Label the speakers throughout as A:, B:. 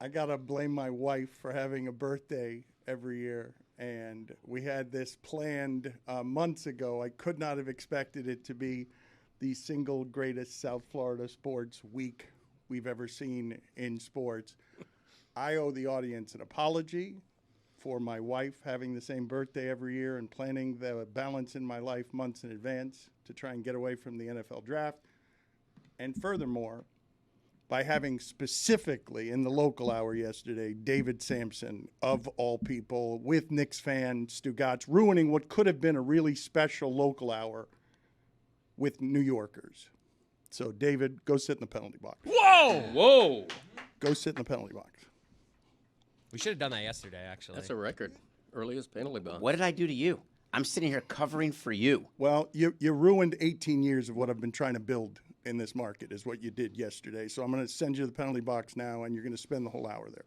A: I got to blame my wife for having a birthday every year. And we had this planned months ago. I could not have expected it to be the single greatest South Florida sports week we've ever seen in sports. I owe the audience an apology for my wife having the same birthday every year and planning the balance in my life months in advance to try and get away from the NFL draft. And furthermore, by having specifically in the local hour yesterday, David Samson, of all people, with Knicks fan Stugotz, ruining what could have been a really special local hour with New Yorkers. So, David, go sit in the penalty box.
B: Whoa!
A: Go sit in the penalty box.
C: We should have done that yesterday, actually.
B: That's a record. Earliest penalty box.
D: What did I do to you? I'm sitting here covering for you.
A: Well, you ruined 18 years of what I've been trying to build in this market is what you did yesterday. So I'm going to send you the penalty box now, and you're going to spend the whole hour there.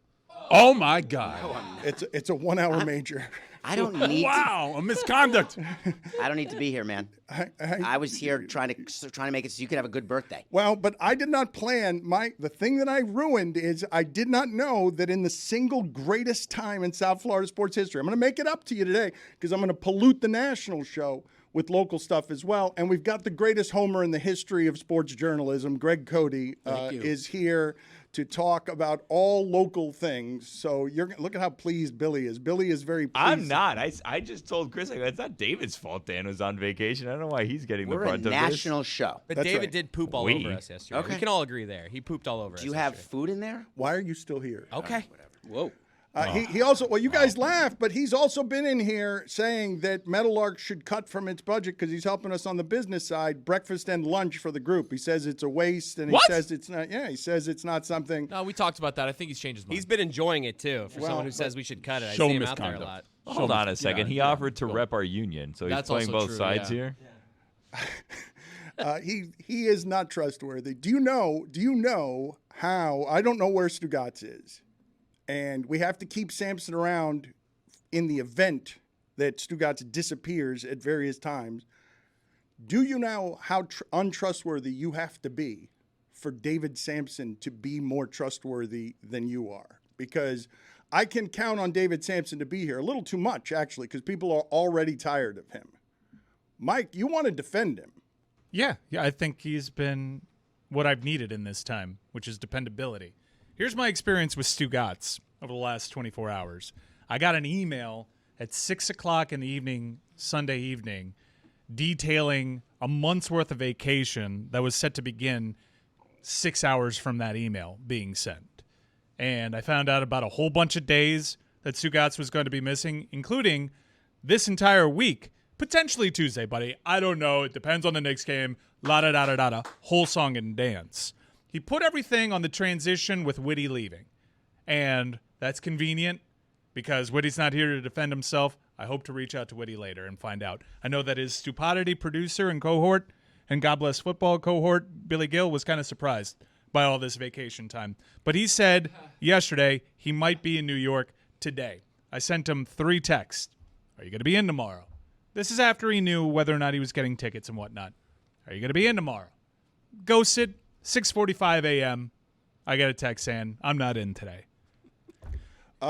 E: Oh, my God.
A: It's a 1 hour major.
D: I don't need
E: Wow, a misconduct.
D: I don't need to be here, man. I was here trying to make it so you could have a good birthday.
A: Well, but I did not plan. The thing that I ruined is I did not know that in the single greatest time in South Florida sports history, I'm going to make it up to you today because I'm going to pollute the national show with local stuff as well. And we've got the greatest homer in the history of sports journalism. Greg Cote is here to talk about all local things. So look at how pleased Billy is. Billy is very pleased.
F: I'm not. I just told Chris, it's not David's fault Dan was on vacation. I don't know why he's getting the brunt of this.
D: We're a national show.
C: But
A: That's
C: David
A: right.
C: did poop all over us yesterday.
D: Okay.
C: We can all agree there. He pooped all over us.
D: Do you have
C: yesterday.
D: food in there?
A: Why are you still here?
C: Okay.
B: Whoa.
A: He also, well, you guys laugh, but he's also been in here saying that Meadowlark should cut from its budget because he's helping us on the business side, breakfast and lunch for the group. He says it's a waste, and he says it's not. Yeah, he says it's not something.
C: No, we talked about that. I think he's changed his mind.
G: He's been enjoying it, too, for
A: Well,
G: someone who says we should cut it. I
E: show
G: see him out there a
E: misconduct.
G: lot.
F: Hold on a second. He offered to rep our union, so he's
C: That's
F: playing
C: also
F: both
C: true,
F: sides
C: yeah.
F: here.
A: He is not trustworthy. Do you know how? I don't know where Stugotz is. And we have to keep Samson around in the event that Stugotz disappears at various times. Do you know how untrustworthy you have to be for David Samson to be more trustworthy than you are? Because I can count on David Samson to be here. A little too much, actually, because people are already tired of him. Mike, you want to defend him.
E: Yeah, I think he's been what I've needed in this time, which is dependability. Here's my experience with Stugotz over the last 24 hours. I got an email at 6 o'clock in the evening, Sunday evening, detailing a month's worth of vacation that was set to begin 6 hours from that email being sent. And I found out about a whole bunch of days that Stugotz was going to be missing, including this entire week, potentially Tuesday, buddy. I don't know. It depends on the Knicks game. La-da-da-da-da-da. Whole song and dance. He put everything on the transition with Whitty leaving. And that's convenient because Whitty's not here to defend himself. I hope to reach out to Whitty later and find out. I know that his Stupidity producer and cohort and God Bless Football cohort, Billy Gill, was kind of surprised by all this vacation time. But he said yesterday he might be in New York today. I sent him 3 texts. Are you going to be in tomorrow? This is after he knew whether or not he was getting tickets and whatnot. Are you going to be in tomorrow? Go sit. 6:45 a.m. I got a text saying, I'm not in today.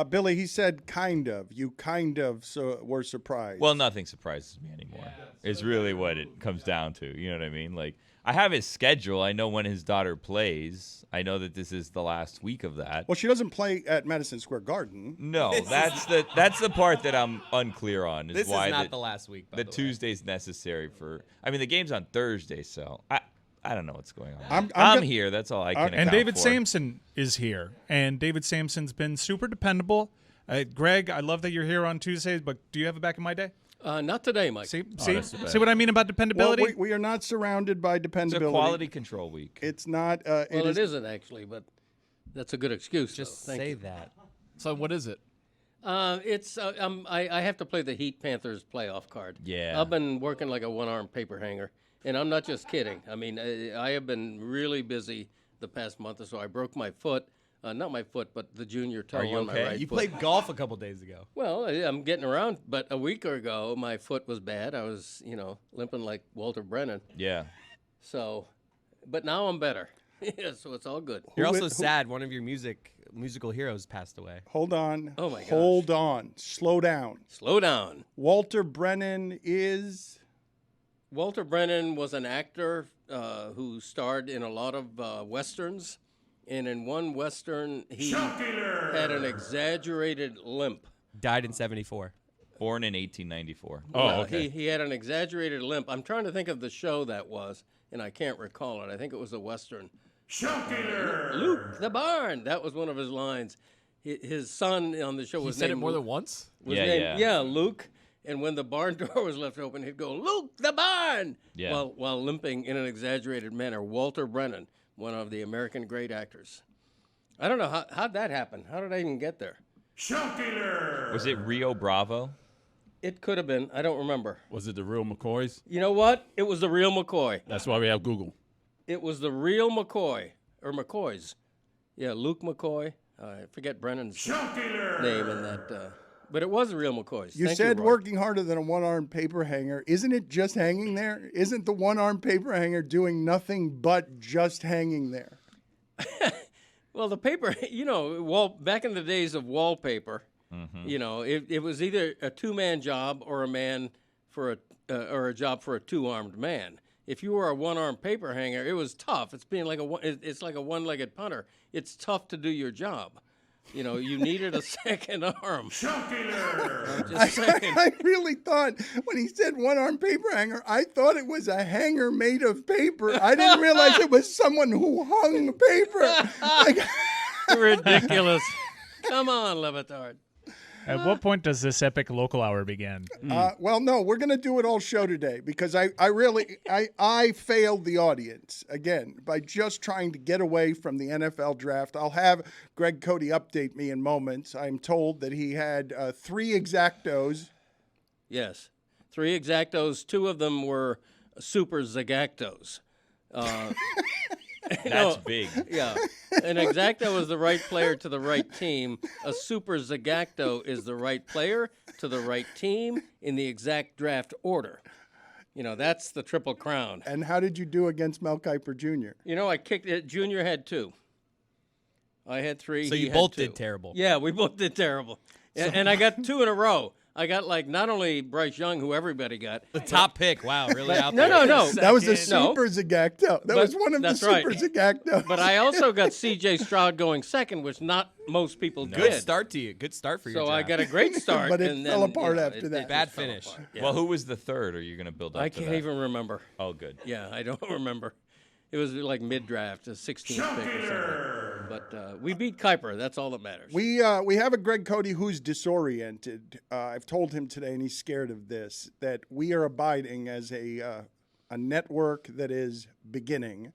A: Billy, he said kind of. You kind of were surprised.
F: Well, nothing surprises me anymore. It's really what it comes down to. You know what I mean? Like, I have his schedule. I know when his daughter plays. I know that this is the last week of that.
A: Well, she doesn't play at Madison Square Garden.
F: No, that's the part that I'm unclear on.
C: This
F: why
C: is not the last week, by the way.
F: Tuesday's necessary for. I mean, the game's on Thursday, so I don't know what's going on. I'm here. That's all I can account
E: And David
F: for.
E: Samson is here. And David Samson's been super dependable. Greg, I love that you're here on Tuesdays, but do you have it back in my day?
B: Not today, Mike.
E: See what I mean about dependability?
A: Well, we are not surrounded by
F: It's
A: dependability.
F: a quality control week.
A: It's not.
B: Well, it isn't actually, but that's a good excuse.
C: Just
B: though. Thank
C: say
B: you.
C: that.
G: So what is it?
B: I have to play the Heat Panthers playoff card.
F: Yeah.
B: I've been working like a one-armed paper hanger, and I'm not just kidding. I mean, I have been really busy the past month or so. I broke my foot. Not my foot, but the junior toe
F: Are you
B: on my
F: okay?
B: right
C: You
B: foot.
C: played golf a couple days ago.
B: Well, I'm getting around, but a week ago, my foot was bad. I was, limping like Walter Brennan.
F: Yeah.
B: So, but now I'm better. Yeah, so it's all good.
G: You're also
A: who-
G: sad. One of your musical heroes passed away.
A: Hold on.
B: Oh, my gosh.
A: Hold on. Slow down.
B: Slow down.
A: Walter Brennan is.
B: Walter Brennan was an actor who starred in a lot of westerns, and in one western, he had an exaggerated limp.
G: Died in 74.
F: Born in 1894.
B: Well, he had an exaggerated limp. I'm trying to think of the show that was, and I can't recall it. I think it was a western. Luke the Barn. That was one of his lines. His son on the show
G: He
B: was
G: said it
B: named
G: more
B: Luke.
G: than once?
B: Yeah, Luke. And when the barn door was left open, he'd go, Luke the Barn,
F: Yeah.
B: while limping in an exaggerated manner. Walter Brennan, one of the American great actors. I don't know, how'd that happen? How did I even get there?
F: Was it Rio Bravo?
B: It could have been. I don't remember.
H: Was it the real McCoys?
B: You know what? It was the real McCoy.
H: That's why we have Google.
B: It was the real McCoy, or McCoys. Yeah, Luke McCoy. I forget Brennan's name in that. But it was the real McCoys.
A: You
B: Thank
A: said
B: Roy.
A: working harder than a one-armed paper hanger. Isn't it just hanging there? Isn't the one-armed paper hanger doing nothing but just hanging there?
B: Well, the paper, back in the days of wallpaper, it was either a two-man job or a job for a two-armed man. If you were a one-armed paper hanger, it was tough. It's like a one-legged punter. It's tough to do your job. You needed a second arm. I'm just saying.
A: I really thought when he said one-armed paper hanger, I thought it was a hanger made of paper. I didn't realize it was someone who hung paper. Like,
B: Ridiculous. Come on, Le Batard.
E: At what point does this epic local hour begin?
A: well, no, we're going to do it all show today because I failed the audience again by just trying to get away from the NFL draft. I'll have Greg Cote update me in moments. I'm told that he had 3 exactos.
B: Yes. 3 exactos. 2 of them were super zagactos.
F: That's big.
B: Yeah. An exacto is the right player to the right team. A super zagacto is the right player to the right team in the exact draft order. That's the Triple Crown.
A: And how did you do against Mel Kiper Jr.?
B: I kicked it. Junior had 2. I had 3.
G: So
B: he
G: you
B: had
G: both
B: 2.
G: did terrible.
B: Yeah, we both did terrible. And I got 2 in a row. I got not only Bryce Young, who everybody got.
G: The top pick. Wow, really out
B: No,
G: there.
B: no.
A: That was a
B: No.
A: super zagacto. That was one of the
B: that's right.
A: super zagactos.
B: But I also got C.J. Stroud going second, which not most people
G: Good
B: did.
G: start to you. Good start for your
B: So
G: draft.
B: I got a great start.
A: But it
B: and
A: fell
B: then,
A: apart after that.
B: it
G: Bad
B: just fell
G: finish.
B: apart. Yeah.
F: Well, who was the third? Are you going to build up
B: I
F: to
B: can't
F: that?
B: even remember.
F: Oh, good.
B: Yeah, I don't remember. It was like mid-draft, a 16th pick or something. But we beat Kuiper. That's all that matters.
A: We have a Greg Cote who's disoriented. I've told him today, and he's scared of this, that we are abiding as a network that is beginning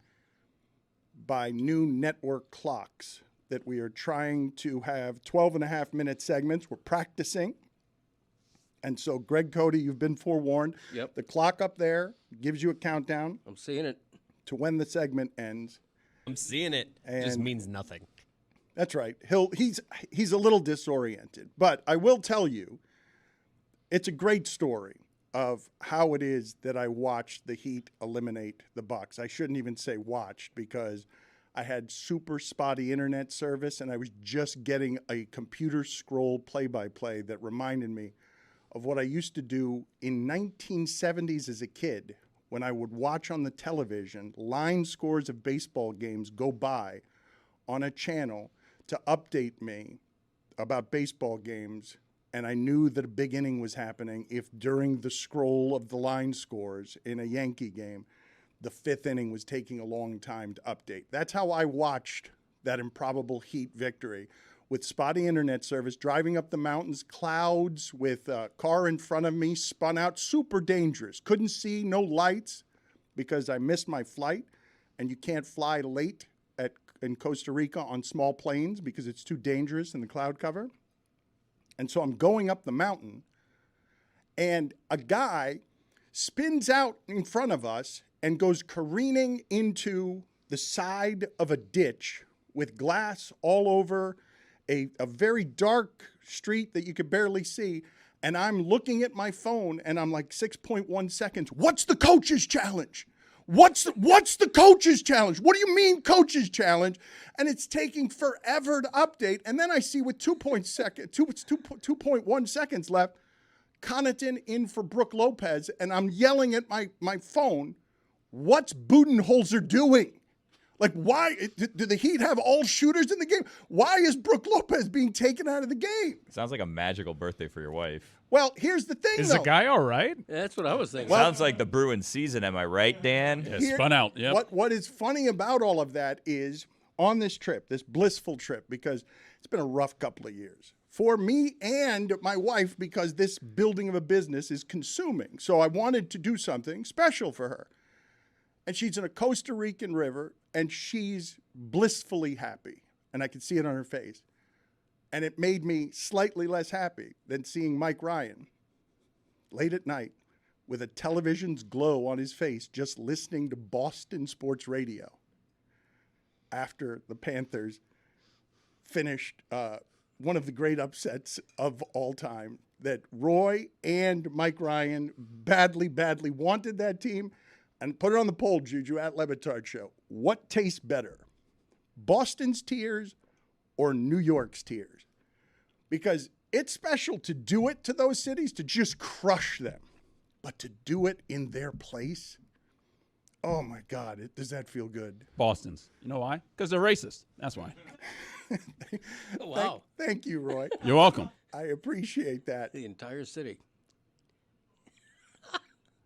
A: by new network clocks, that we are trying to have 12.5-minute segments. We're practicing. And so, Greg Cote, you've been forewarned.
B: Yep.
A: The clock up there gives you a countdown
B: I'm seeing it.
A: to when the segment ends.
G: I'm seeing it. Just
A: And-
G: means nothing.
A: That's right. He's a little disoriented, but I will tell you, it's a great story of how it is that I watched the Heat eliminate the Bucks. I shouldn't even say watched because I had super spotty internet service and I was just getting a computer scroll play-by-play that reminded me of what I used to do in 1970s as a kid when I would watch on the television line scores of baseball games go by on a channel to update me about baseball games, and I knew that a big inning was happening if during the scroll of the line scores in a Yankee game, the 5th inning was taking a long time to update. That's how I watched that improbable Heat victory, with spotty internet service, driving up the mountains, clouds with a car in front of me, spun out, super dangerous. Couldn't see, no lights, because I missed my flight, and you can't fly late in Costa Rica on small planes because it's too dangerous in the cloud cover. And so I'm going up the mountain, and a guy spins out in front of us and goes careening into the side of a ditch with glass all over a very dark street that you could barely see. And I'm looking at my phone, and I'm like 6.1 seconds. What's the coach's challenge? What's the coach's challenge? What do you mean coach's challenge? And it's taking forever to update. And then I see with 2.1 seconds left, Connaughton in for Brook Lopez, and I'm yelling at my phone, what's Budenholzer doing? Like, why do the Heat have all shooters in the game? Why is Brook Lopez being taken out of the game?
F: Sounds like a magical birthday for your wife.
A: Well, here's the thing,
E: Is
A: though.
E: the guy all right?
B: That's what I was thinking.
F: Sounds like the Bruins season, am I right, Dan?
H: Yeah, spun out. Yep.
A: What is funny about all of that is on this trip, this blissful trip, because it's been a rough couple of years for me and my wife, because this building of a business is consuming. So I wanted to do something special for her. And she's in a Costa Rican river, and she's blissfully happy. And I could see it on her face. And it made me slightly less happy than seeing Mike Ryan late at night with a television's glow on his face, just listening to Boston sports radio after the Panthers finished one of the great upsets of all time, that Roy and Mike Ryan badly wanted that team. And put it on the poll, Juju, at LeBatard Show. What tastes better, Boston's tears or New York's tears? Because it's special to do it to those cities, to just crush them. But to do it in their place, oh, my God, does that feel good?
H: Boston's. You know why? Because they're racist. That's why.
B: Oh, wow.
A: Thank you, Roy.
H: You're welcome.
A: I appreciate that.
B: The entire city.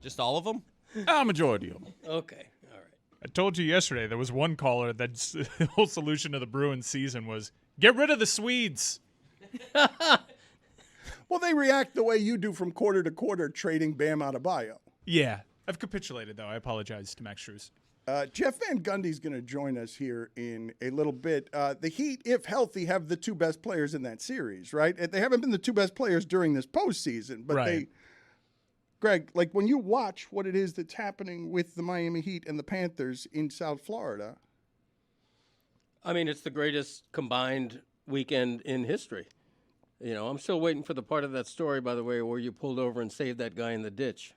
G: Just all of them?
H: Majority of them.
B: Okay. All right.
E: I told you yesterday there was one caller that the whole solution to the Bruins season was get rid of the Swedes.
A: Well, they react the way you do from quarter to quarter, trading Bam Adebayo.
E: Yeah, I've capitulated, though. I apologize to Max Strus.
A: Jeff Van Gundy is going to join us here in a little bit. The Heat, if healthy, have the two best players in that series, right? They haven't been the two best players during this postseason, but
E: Right.
A: Greg, like when you watch what it is that's happening with the Miami Heat and the Panthers in South Florida.
B: I mean, it's the greatest combined weekend in history. You know, I'm still waiting for the part of that story, by the way, where you pulled over and saved that guy in the ditch.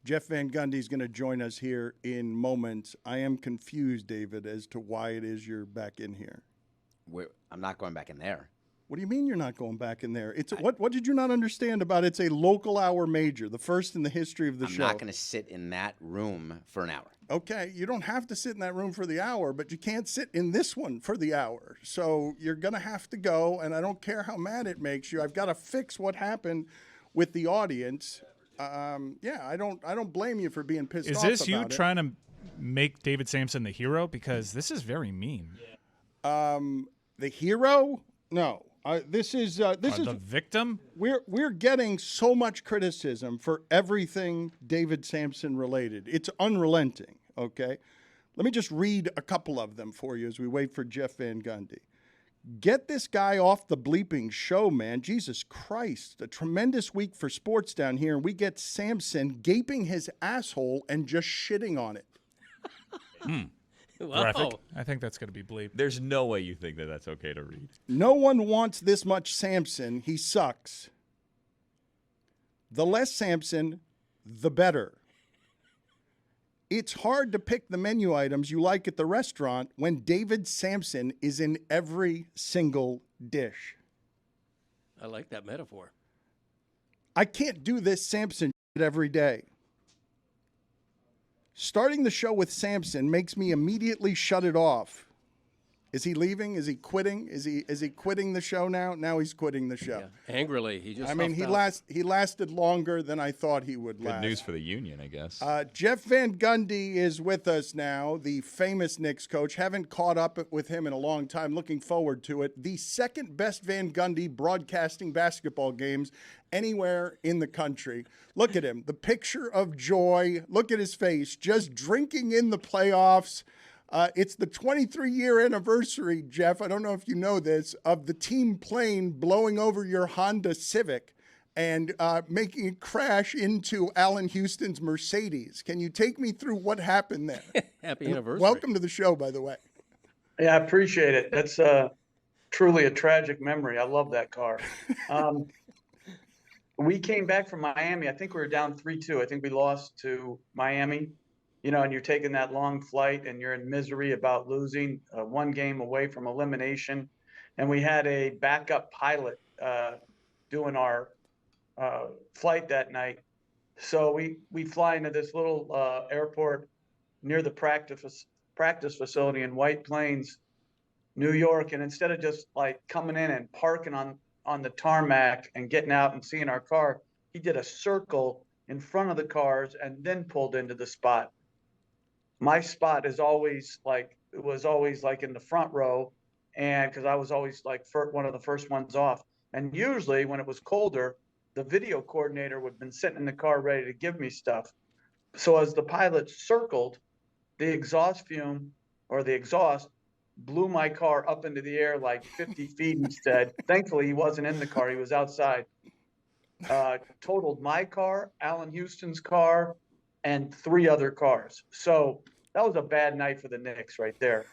A: Jeff Van Gundy is going to join us here in moments. I am confused, David, as to why it is you're back in here.
D: I'm not going back in there.
A: What do you mean you're not going back in there? What did you not understand about it's a local hour major, the first in the history of the show?
D: I'm not going to sit in that room for an hour.
A: Okay, you don't have to sit in that room for the hour, but you can't sit in this one for the hour. So you're going to have to go, and I don't care how mad it makes you. I've got to fix what happened with the audience. I don't blame you for being pissed off about it.
E: Is this you trying to make David Samson the hero? Because this is very mean.
A: The hero? No. This is
E: the victim.
A: We're getting so much criticism for everything David Samson related. It's unrelenting, okay? Let me just read a couple of them for you as we wait for Jeff Van Gundy. Get this guy off the bleeping show, man. Jesus Christ. A tremendous week for sports down here, and we get Samson gaping his asshole and just shitting on it.
E: Graphic. I think that's going to be bleep.
F: There's no way you think that that's okay to read.
A: No one wants this much Samson. He sucks. The less Samson, the better. It's hard to pick the menu items you like at the restaurant when David Samson is in every single dish.
B: I like that metaphor.
A: I can't do this Samson shit every day. Starting the show with Samson makes me immediately shut it off. Is he leaving? Is he quitting? Is he quitting the show now? Now he's quitting the show.
B: Yeah. Angrily, he just.
A: I mean, he lasted longer than I thought he would last.
F: Good news for the union, I guess.
A: Jeff Van Gundy is with us now, the famous Knicks coach. Haven't caught up with him in a long time. Looking forward to it. The second best Van Gundy broadcasting basketball games anywhere in the country. Look at him. The picture of joy. Look at his face. Just drinking in the playoffs. It's the 23-year anniversary, Jeff, I don't know if you know this, of the team plane blowing over your Honda Civic and making it crash into Allen Houston's Mercedes. Can you take me through what happened there?
B: Happy anniversary.
A: Welcome to the show, by the way.
I: Yeah, I appreciate it. That's truly a tragic memory. I love that car. we came back from Miami. I think we were down 3-2. I think we lost to Miami, and you're taking that long flight and you're in misery about losing, one game away from elimination. And we had a backup pilot doing our flight that night. So we fly into this little airport near the practice facility in White Plains, New York. And instead of just like coming in and parking on the tarmac and getting out and seeing our car, he did a circle in front of the cars and then pulled into the spot. My spot was always like in the front row, and because I was always like one of the first ones off. And usually when it was colder, the video coordinator would have been sitting in the car ready to give me stuff. So as the pilot circled, the exhaust blew my car up into the air like 50 feet instead. Thankfully, he wasn't in the car. He was outside. Totaled my car, Allen Houston's car, and 3 other cars. So that was a bad night for the Knicks right there.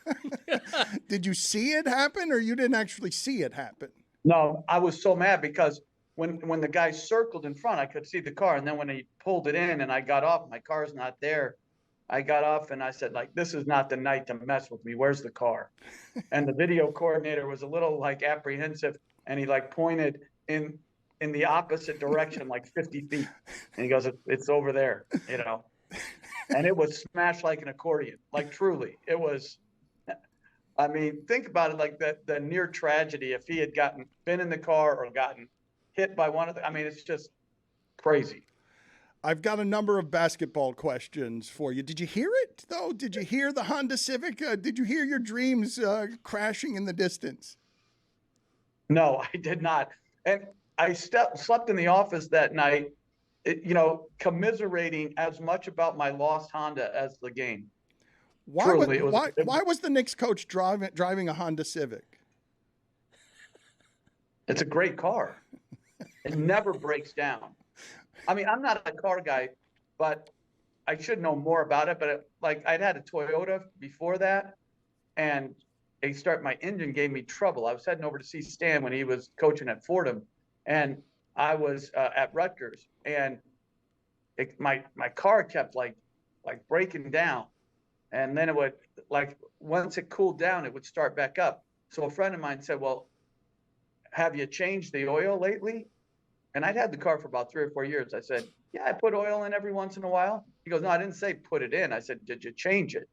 A: Did you see it happen, or you didn't actually see it happen?
I: No, I was so mad because when the guy circled in front, I could see the car. And then when he pulled it in and I got off, my car's not there. I got off and I said, like, this is not the night to mess with me. Where's the car? And the video coordinator was a little like apprehensive, and he like pointed in the opposite direction, like 50 feet. And he goes, it's over there, And it was smashed like an accordion, like truly. It was, I mean, think about it, like the near tragedy if he had been in the car or gotten hit by one of the, I mean, it's just crazy.
A: I've got a number of basketball questions for you. Did you hear it, though? Did you hear the Honda Civic? Did you hear your dreams crashing in the distance?
I: No, I did not. And I slept in the office that night, commiserating as much about my lost Honda as the game.
A: Why was the Knicks coach driving a Honda Civic? It's
I: a great car. It never breaks down. I mean, I'm not a car guy, but I should know more about it. But I'd had a Toyota before that, and my engine gave me trouble. I was heading over to see Stan when he was coaching at Fordham, and I was at Rutgers, and my car kept like breaking down, and then it would once it cooled down, it would start back up. So a friend of mine said, "Well, have you changed the oil lately?" And I'd had the car for about 3 or 4 years. I said, "Yeah, I put oil in every once in a while." He goes, "No, I didn't say put it in. I said, did you change it?"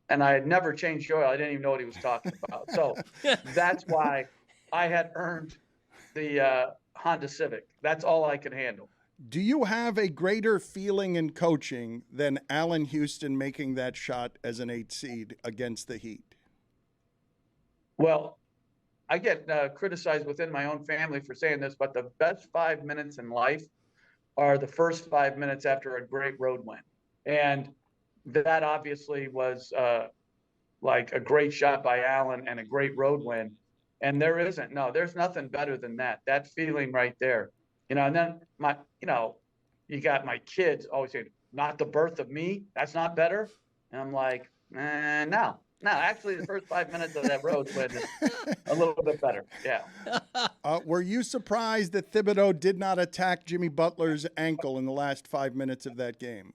I: And I had never changed the oil. I didn't even know what he was talking about. So that's why I had earned the Honda Civic. That's all I could handle.
A: Do you have a greater feeling in coaching than Allen Houston making that shot as an 8 seed against the Heat?
I: Well, I get criticized within my own family for saying this, but the best 5 minutes in life are the first 5 minutes after a great road win. And that obviously was like a great shot by Allen and a great road win. And there's nothing better than that. That feeling right there. And then you got my kids always saying, "Not the birth of me. That's not better." And I'm like, no. No, actually, the first 5 minutes of that road win is a little bit better. Yeah.
A: Were you surprised that Thibodeau did not attack Jimmy Butler's ankle in the last 5 minutes of that game?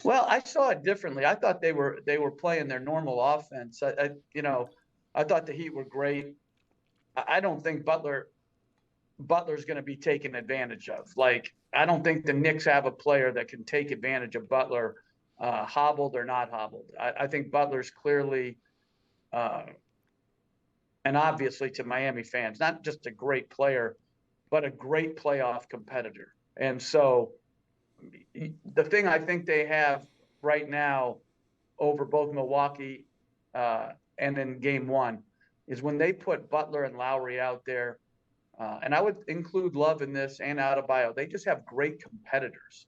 I: Well, I saw it differently. I thought they were playing their normal offense. I thought the Heat were great. I don't think Butler's going to be taken advantage of. I don't think the Knicks have a player that can take advantage of Butler. Hobbled or not hobbled. I think Butler's clearly, and obviously to Miami fans, not just a great player, but a great playoff competitor. And so the thing I think they have right now over both Milwaukee and in game 1 is when they put Butler and Lowry out there, and I would include Love in this and Adebayo, they just have great competitors.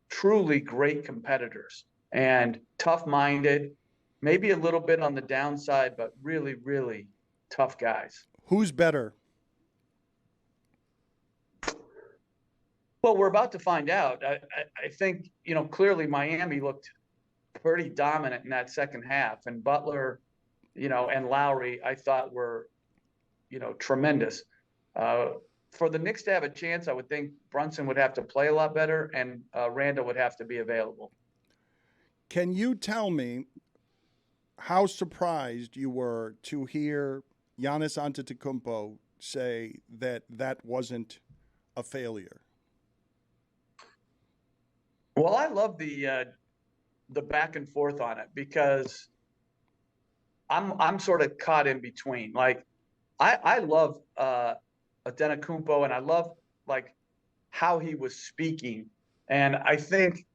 I: Truly great competitors and tough-minded, maybe a little bit on the downside, but really, really tough guys.
A: Who's better?
I: Well, we're about to find out. I think, clearly Miami looked pretty dominant in that second half, and Butler, and Lowry, I thought were, tremendous. for the Knicks to have a chance, I would think Brunson would have to play a lot better, and Randall would have to be available.
A: Can you tell me how surprised you were to hear Giannis Antetokounmpo say that that wasn't a failure?
I: Well, I love the back and forth on it because I'm sort of caught in between. Like, I love Antetokounmpo, and I love like how he was speaking, and I think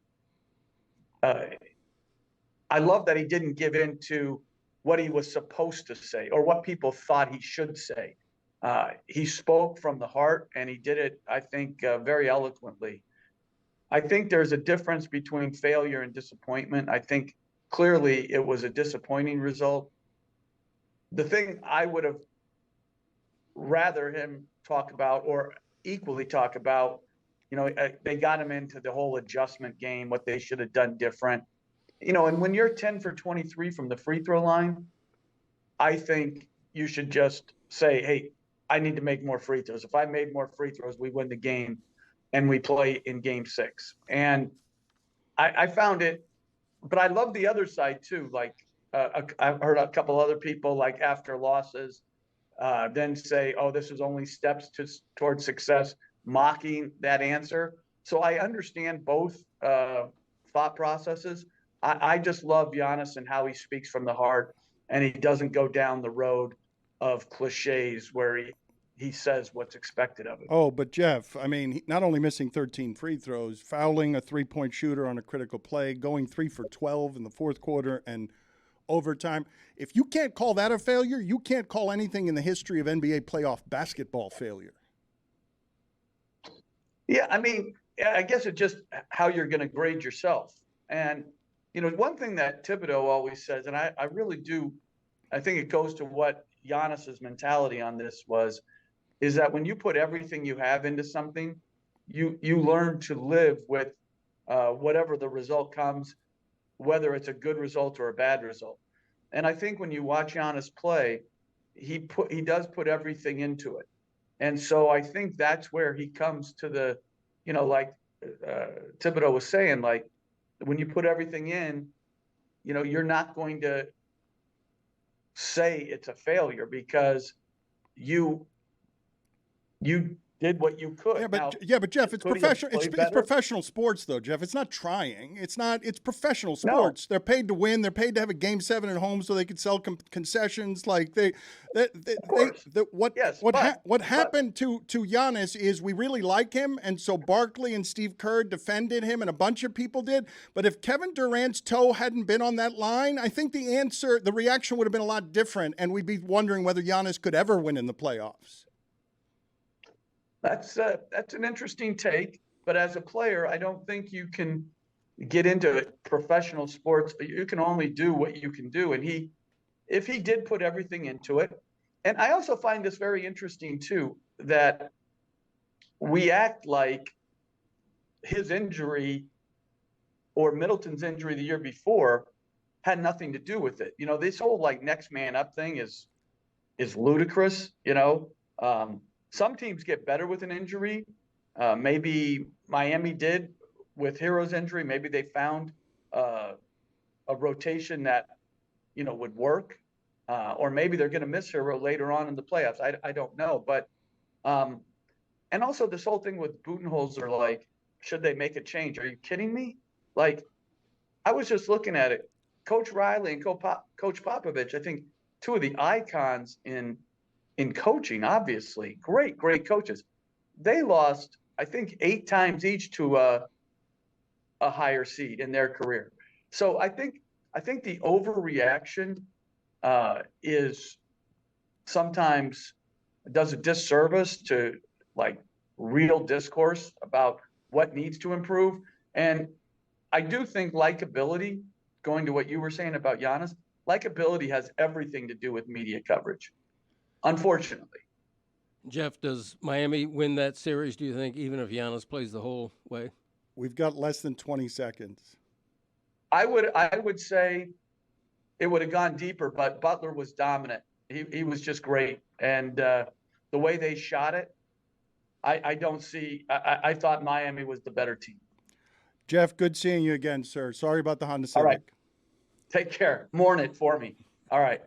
I: I love that he didn't give in to what he was supposed to say or what people thought he should say. He spoke from the heart, and he did it, I think, very eloquently. I think there's a difference between failure and disappointment. I think clearly it was a disappointing result. The thing I would have rather him talk about, or equally talk about, they got him into the whole adjustment game, what they should have done different. And when you're 10 for 23 from the free throw line, I think you should just say, hey, I need to make more free throws. If I made more free throws, we win the game and we play in game 6. And I found it, but I love the other side too. Like I've heard a couple other people, like after losses, then say, oh, this is only steps towards success, mocking that answer. So I understand both thought processes. I just love Giannis and how he speaks from the heart, and he doesn't go down the road of cliches where he says what's expected of him.
A: Oh, but Jeff, I mean, not only missing 13 free throws, fouling a three-point shooter on a critical play, going 3 for 12 in the fourth quarter and overtime. If you can't call that a failure, you can't call anything in the history of NBA playoff basketball failure.
I: Yeah, I mean, I guess it's just how you're going to grade yourself. And, one thing that Thibodeau always says, and I really do, I think it goes to what Giannis's mentality on this was, is that when you put everything you have into something, you learn to live with whatever the result comes, whether it's a good result or a bad result. And I think when you watch Giannis play, he does put everything into it. And so I think that's where he comes to the, like Thibodeau was saying, like when you put everything in, you're not going to say it's a failure because you did what you could.
A: But Jeff, it's professional. It's professional sports, though, Jeff. It's not trying. It's professional sports. No. They're paid to win. They're paid to have a Game 7 at home so they can sell concessions. Like what happened to Giannis is we really like him, and so Barkley and Steve Kerr defended him, and a bunch of people did. But if Kevin Durant's toe hadn't been on that line, I think the reaction would have been a lot different, and we'd be wondering whether Giannis could ever win in the playoffs.
I: That's an interesting take, but as a player, I don't think you can get into professional sports. You can only do what you can do, and if he did put everything into it, and I also find this very interesting too, that we act like his injury or Middleton's injury the year before had nothing to do with it. This whole like next man up thing is ludicrous. Some teams get better with an injury. Maybe Miami did with Hero's injury. Maybe they found a rotation that, would work. Or maybe they're going to miss Hero later on in the playoffs. I don't know. But and also this whole thing with Budenholzer, like, should they make a change? Are you kidding me? Like, I was just looking at it. Coach Riley and Coach Popovich, I think two of the icons in coaching, obviously, great coaches. They lost, I think, 8 times each to a higher seed in their career. So I think the overreaction is sometimes does a disservice to like real discourse about what needs to improve. And I do think likability, going to what you were saying about Giannis, likability has everything to do with media coverage. Unfortunately.
B: Jeff, does Miami win that series, do you think, even if Giannis plays the whole way?
A: We've got less than 20 seconds.
I: I would say it would have gone deeper, but Butler was dominant. He was just great. And the way they shot it, I don't see. I thought Miami was the better team.
A: Jeff, good seeing you again, sir. Sorry about the Honda Civic.
I: All right. Take care. Mourn it for me. All right.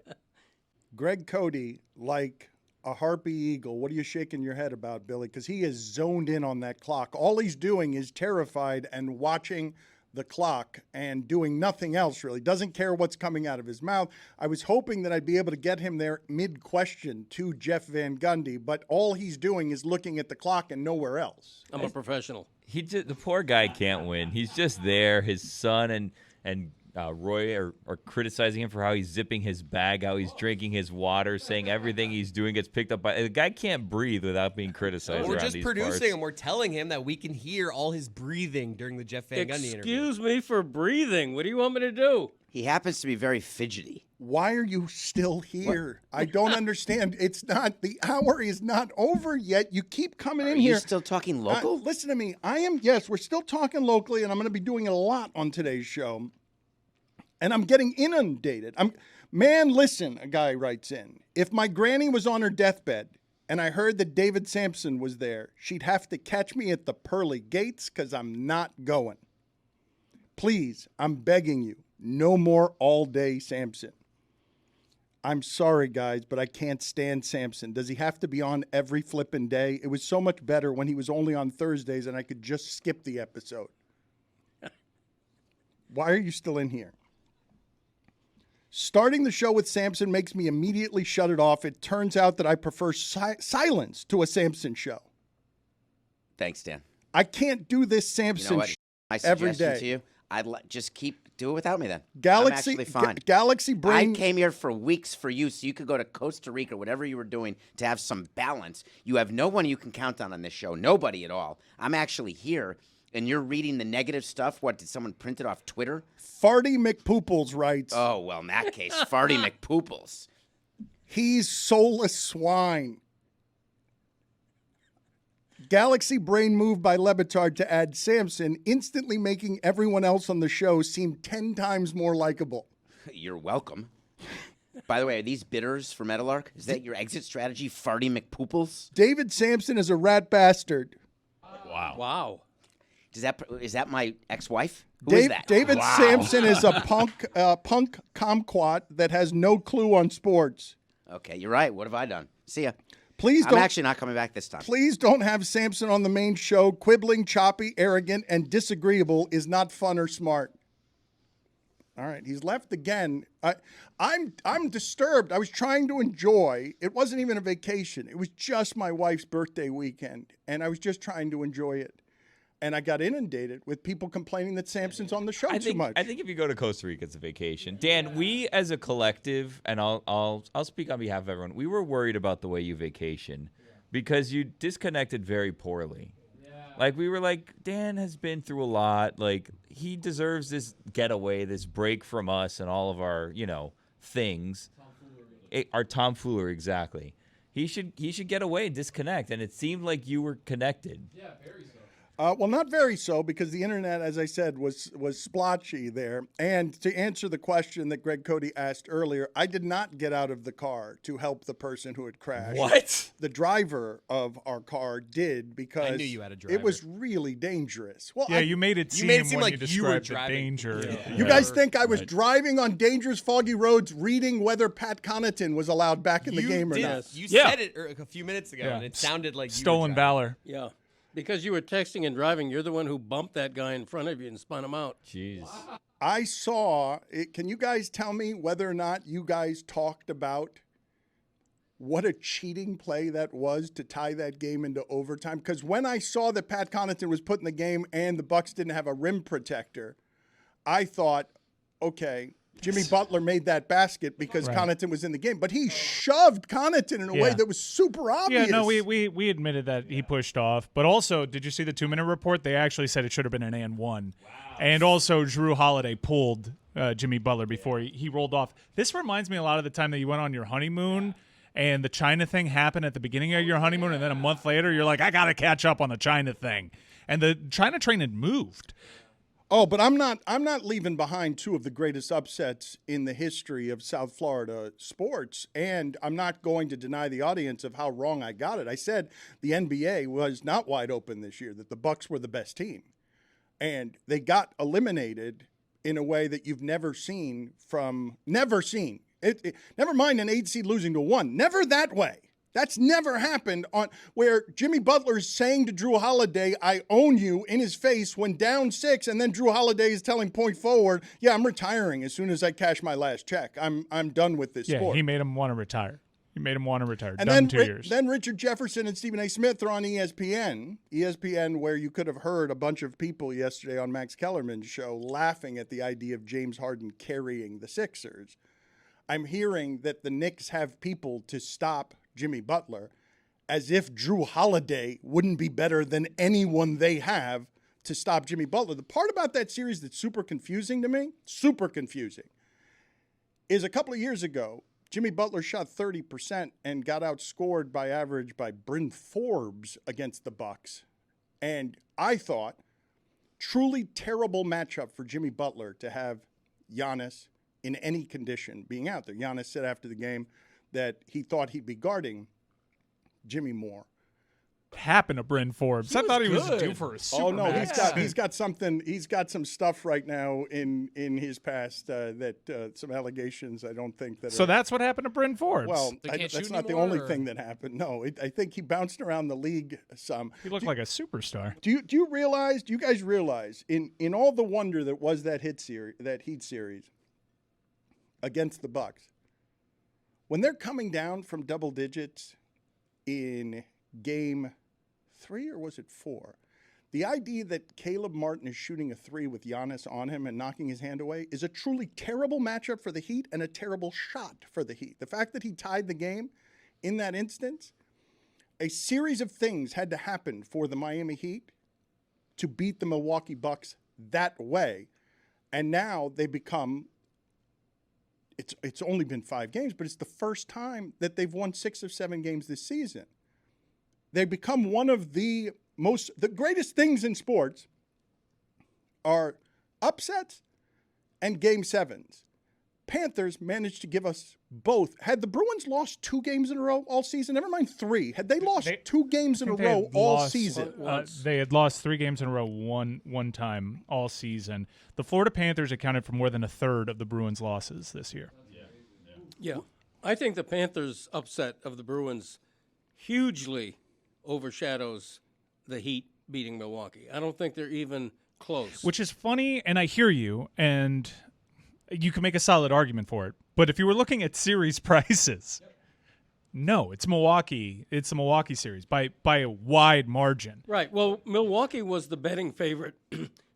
A: Greg Cote, like a harpy eagle. What are you shaking your head about, Billy? Because he is zoned in on that clock. All he's doing is terrified and watching the clock and doing nothing else, really. Doesn't care what's coming out of his mouth. I was hoping that I'd be able to get him there mid-question to Jeff Van Gundy, but all he's doing is looking at the clock and nowhere else.
B: I'm a professional.
F: The poor guy can't win. He's just there. His son and Roy are criticizing him for how he's zipping his bag, how he's drinking his water, saying everything he's doing gets picked up by. The guy can't breathe without being criticized.
G: We're
F: around
G: just
F: these
G: producing
F: parts.
G: him. We're telling him that we can hear all his breathing during the Jeff Van Gundy interview.
B: Excuse me for breathing. What do you want me to do?
D: He happens to be very fidgety.
A: Why are you still here? I don't understand. It's not, the hour is not over yet. You keep coming in here.
D: Are you still talking local?
A: Listen to me. Yes, we're still talking locally, and I'm going to be doing it a lot on today's show. And I'm getting inundated. Listen, a guy writes in. If my granny was on her deathbed and I heard that David Samson was there, she'd have to catch me at the pearly gates because I'm not going. Please, I'm begging you, no more all-day Samson. I'm sorry, guys, but I can't stand Samson. Does he have to be on every flippin' day? It was so much better when he was only on Thursdays and I could just skip the episode. Why are you still in here? Starting the show with Samson makes me immediately shut it off. It turns out that I prefer silence to a Samson show.
D: Thanks, Dan.
A: I can't do this Samson
D: My
A: every
D: suggestion
A: day.
D: to you, I'd just do it without me then.
A: Galaxy,
D: I'm actually fine.
A: Galaxy Brain.
D: I came here for weeks for you so you could go to Costa Rica, whatever you were doing, to have some balance. You have no one you can count on this show. Nobody at all. I'm actually here. And you're reading the negative stuff? What, did someone print it off Twitter?
A: Farty McPooples writes.
D: Oh, well, in that case, Farty McPooples.
A: He's soulless swine. Galaxy Brain move by Le Batard to add Samson, instantly making everyone else on the show seem 10 times more likable.
D: You're welcome. By the way, are these bitters for Metalark? Is that your exit strategy, Farty McPooples?
A: David Samson is a rat bastard.
B: Wow.
D: Is that my ex-wife? Who is that?
A: David Samson is a punk kumquat that has no clue on sports.
D: Okay, you're right. What have I done? See ya.
A: I'm
D: actually not coming back this time.
A: Please don't have Samson on the main show. Quibbling, choppy, arrogant, and disagreeable is not fun or smart. All right, he's left again. I'm disturbed. I was trying to enjoy. It wasn't even a vacation. It was just my wife's birthday weekend, and I was just trying to enjoy it. And I got inundated with people complaining that Samson's on the show too much.
F: I think if you go to Costa Rica, it's a vacation. Dan, we as a collective, and I'll speak on behalf of everyone, we were worried about the way you vacation because you disconnected very poorly. Like, we were like, Dan has been through a lot. Like, he deserves this getaway, this break from us and all of our, things. Our tomfoolery, exactly. He should get away and disconnect. And it seemed like you were connected.
C: Yeah, very so.
A: Well, not very so, because the internet, as I said, was splotchy there. And to answer the question that Greg Cote asked earlier, I did not get out of the car to help the person who had crashed.
C: What?
A: The driver of our car did, because
G: I knew you had a driver.
A: It was really dangerous. Well,
E: Yeah, you made it seem
G: made it seem
E: when
G: like
E: you
G: you were
E: described the
G: driving.
E: danger.
G: Yeah.
A: You guys think I was driving on dangerous, foggy roads, reading whether Pat Connaughton was allowed back in the game or not?
G: You
E: Yeah.
G: said it a few minutes ago,
E: Yeah.
G: and it sounded like you
E: Stolen
G: were driving.
E: valor.
B: Yeah. Because you were texting and driving, you're the one who bumped that guy in front of you and spun him out.
F: Jeez.
A: I saw it. Can you guys tell me whether or not you guys talked about what a cheating play that was to tie that game into overtime? Because when I saw that Pat Connaughton was put in the game and the Bucks didn't have a rim protector, I thought, okay, Jimmy Butler made that basket because Connaughton was in the game. But he shoved Connaughton in a way that was super obvious.
E: Yeah, no, we admitted that he pushed off. But also, did you see the 2-minute report? They actually said it should have been an and one. Wow. And also, Jrue Holiday pulled Jimmy Butler before he rolled off. This reminds me a lot of the time that you went on your honeymoon and the China thing happened at the beginning of your honeymoon, and then a month later, you're like, I got to catch up on the China thing. And the China train had moved.
A: Oh, but I'm not leaving behind two of the greatest upsets in the history of South Florida sports, and I'm not going to deny the audience of how wrong I got it. I said the NBA was not wide open this year, that the Bucks were the best team. And they got eliminated in a way that you've never seen. Never mind an 8 seed losing to 1. Never that way. That's never happened on where Jimmy Butler is saying to Drew Holiday, "I own you," in his face when down 6, and then Drew Holiday is telling point forward, "Yeah, I'm retiring as soon as I cash my last check. I'm done with this sport."
E: He made him want to retire. And
A: And
E: Done
A: then
E: 2 years.
A: Then Richard Jefferson and Stephen A. Smith are on ESPN, where you could have heard a bunch of people yesterday on Max Kellerman's show laughing at the idea of James Harden carrying the Sixers. I'm hearing that the Knicks have people to stop Jimmy Butler, as if Drew Holiday wouldn't be better than anyone they have to stop Jimmy Butler. The part about that series that's super confusing to me, is a couple of years ago, Jimmy Butler shot 30% and got outscored by average by Bryn Forbes against the Bucks. And I thought, truly terrible matchup for Jimmy Butler to have Giannis in any condition being out there. Giannis said after the game that he thought he'd be guarding Jimmy Moore.
E: Happened to Bryn Forbes. I thought he was
H: good.
E: due for a super.
A: Oh no, he's got something. He's got some stuff right now in his past that some allegations. I don't think that.
E: So that's what happened to Bryn Forbes.
A: Well,
C: They can't
A: that's
C: shoot
A: not the
C: anymore,
A: only
C: or-
A: thing that happened. No, I think he bounced around the league some.
E: he looked like a superstar.
A: Do you guys realize in all the wonder that was that Heat series against the Bucks, when they're coming down from double digits in game 3 or was it 4? The idea that Caleb Martin is shooting a 3 with Giannis on him and knocking his hand away is a truly terrible matchup for the Heat and a terrible shot for the Heat. The fact that he tied the game in that instance, a series of things had to happen for the Miami Heat to beat the Milwaukee Bucks that way. And now they become, it's only been 5 games, but it's the first time that they've won 6 of 7 games this season. They become one of the greatest things in sports are upsets and game 7s. Panthers managed to give us both. Had the Bruins lost 2 games in a row all season? Never mind 3. Had they lost 2 games in a row all season?
E: They had lost 3 games in a row one time all season. The Florida Panthers accounted for more than a third of the Bruins' losses this year.
B: Yeah. I think the Panthers' upset of the Bruins hugely overshadows the Heat beating Milwaukee. I don't think they're even close.
E: Which is funny, and I hear you, and you can make a solid argument for it. But if you were looking at series prices, no, it's Milwaukee. It's the Milwaukee series by a wide margin.
B: Right. Well, Milwaukee was the betting favorite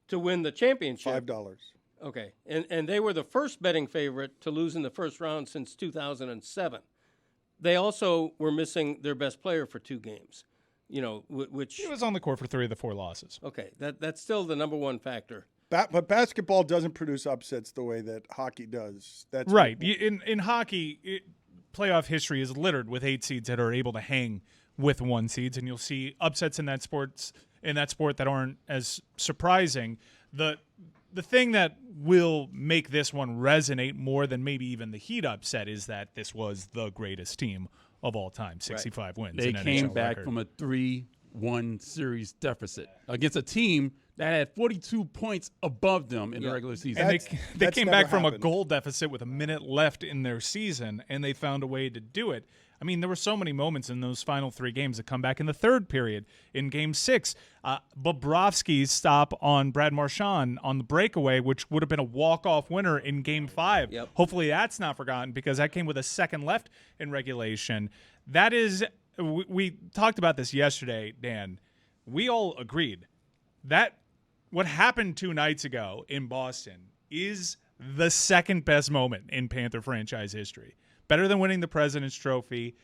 B: to win the championship.
A: $5.
B: Okay. And they were the first betting favorite to lose in the first round since 2007. They also were missing their best player for 2 games. You know, which
E: He was on the court for 3 of the 4 losses.
B: okay, that's still the number one factor.
A: But basketball doesn't produce upsets the way that hockey does. That's
E: Right. In hockey, playoff history is littered with 8 seeds that are able to hang with 1 seeds, and you'll see upsets in that sport that aren't as surprising. The thing that will make this one resonate more than maybe even the Heat upset is that this was the greatest team of all time, 65 wins.
H: They
E: an
H: came
E: NHL
H: back
E: record.
H: from a 3-1 series deficit against a team that had 42 points above them in the regular season.
E: And they
A: That's
E: came
A: never
E: back from a
A: happened.
E: goal deficit with a minute left in their season, and they found a way to do it. I mean, there were so many moments in those final 3 games that come back in the 3rd period. In Game 6, Bobrovsky's stop on Brad Marchand on the breakaway, which would have been a walk-off winner in Game 5.
B: Yep.
E: Hopefully that's not forgotten because that came with a second left in regulation. That is, we talked about this yesterday, Dan. We all agreed that what happened 2 nights ago in Boston is the second best moment in Panther franchise history. Better than winning the President's Trophy.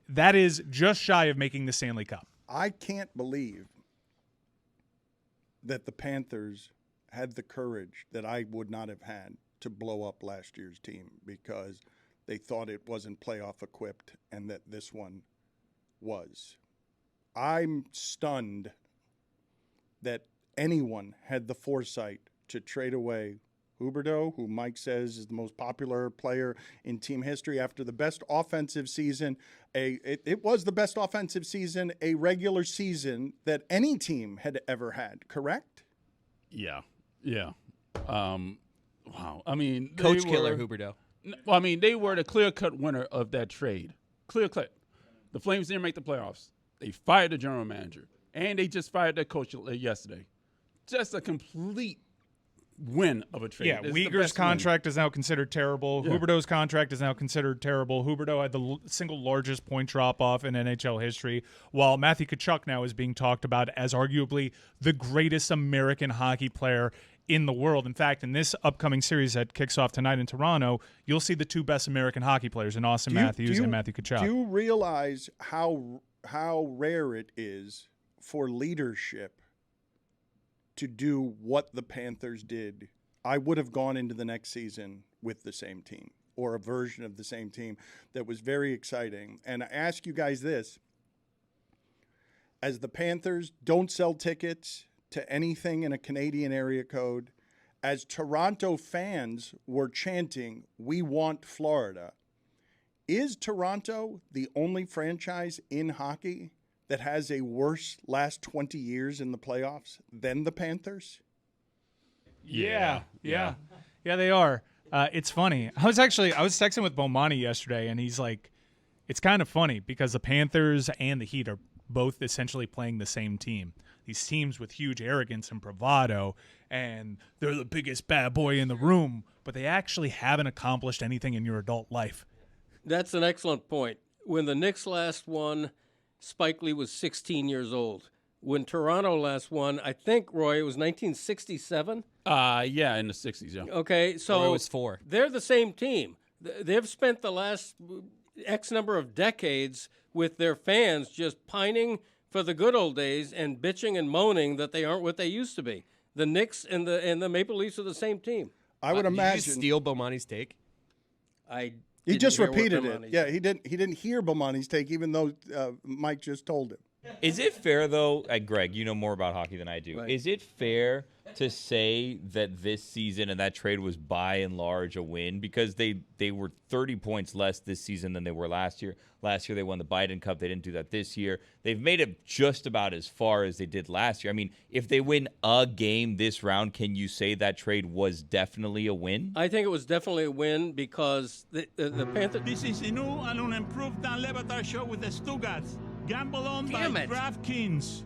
E: That is just shy of making the Stanley Cup.
A: I can't believe that the Panthers had the courage that I would not have had to blow up last year's team because they thought it wasn't playoff equipped and that this one was. I'm stunned that anyone had the foresight to trade away Huberdeau, who Mike says is the most popular player in team history after the best offensive season. It was the best offensive season, a regular season that any team had ever had, correct?
H: Yeah. Wow. I mean,
G: Coach killer Huberdeau.
H: Well, I mean, they were the clear-cut winner of that trade. Clear-cut. The Flames didn't make the playoffs. They fired the general manager, and they just fired their coach yesterday. Just a complete win of a trade.
E: Yeah,
H: It's the
E: Uyghur's
H: best
E: contract is now considered terrible.
H: Yeah.
E: Huberdeau's contract is now considered terrible. Huberdeau had the single largest point drop-off in NHL history, while Matthew Tkachuk now is being talked about as arguably the greatest American hockey player in the world. In fact, in this upcoming series that kicks off tonight in Toronto, you'll see the two best American hockey players in Austin Matthews and Matthew Tkachuk.
A: Do you realize how rare it is for leadership to do what the Panthers did? I would have gone into the next season with the same team or a version of the same team that was very exciting. And I ask you guys this. As the Panthers don't sell tickets to anything in a Canadian area code, as Toronto fans were chanting, "We want Florida," is Toronto the only franchise in hockey that has a worse last 20 years in the playoffs than the Panthers?
E: Yeah, they are. It's funny. I was texting with Bomani yesterday, and he's like, it's kind of funny because the Panthers and the Heat are both essentially playing the same team. These teams with huge arrogance and bravado, and they're the biggest bad boy in the room, but they actually haven't accomplished anything in your adult life.
B: That's an excellent point. When the Knicks last won, Spike Lee was 16 years old. When Toronto last won, I think, Roy, it was 1967?
H: Yeah, in the 60s, yeah.
B: Okay, so
G: Roy was 4.
B: They're the same team. They've spent the last X number of decades with their fans just pining for the good old days and bitching and moaning that they aren't what they used to be. The Knicks and the Maple Leafs are the same team.
A: I would
G: Did
A: imagine.
G: you just steal Bomani's take?
A: He just
B: didn't hear what
A: repeated it.
B: Bomani
A: Yeah, he didn't hear Bomani's take, even though Mike just told him.
F: Is it fair, though, Greg, you know more about hockey than I do.
B: Right.
F: Is it fair to say that this season and that trade was by and large a win? Because they were 30 points less this season than they were last year. Last year they won the Biden Cup. They didn't do that this year. They've made it just about as far as they did last year. I mean, if they win a game this round, can you say that trade was definitely a win?
B: I think it was definitely a win because the Panthers...
J: This is the new and unimproved Dan Le Batard Show with the Stugotz. Gamble on by
B: Damn it.
J: DraftKings.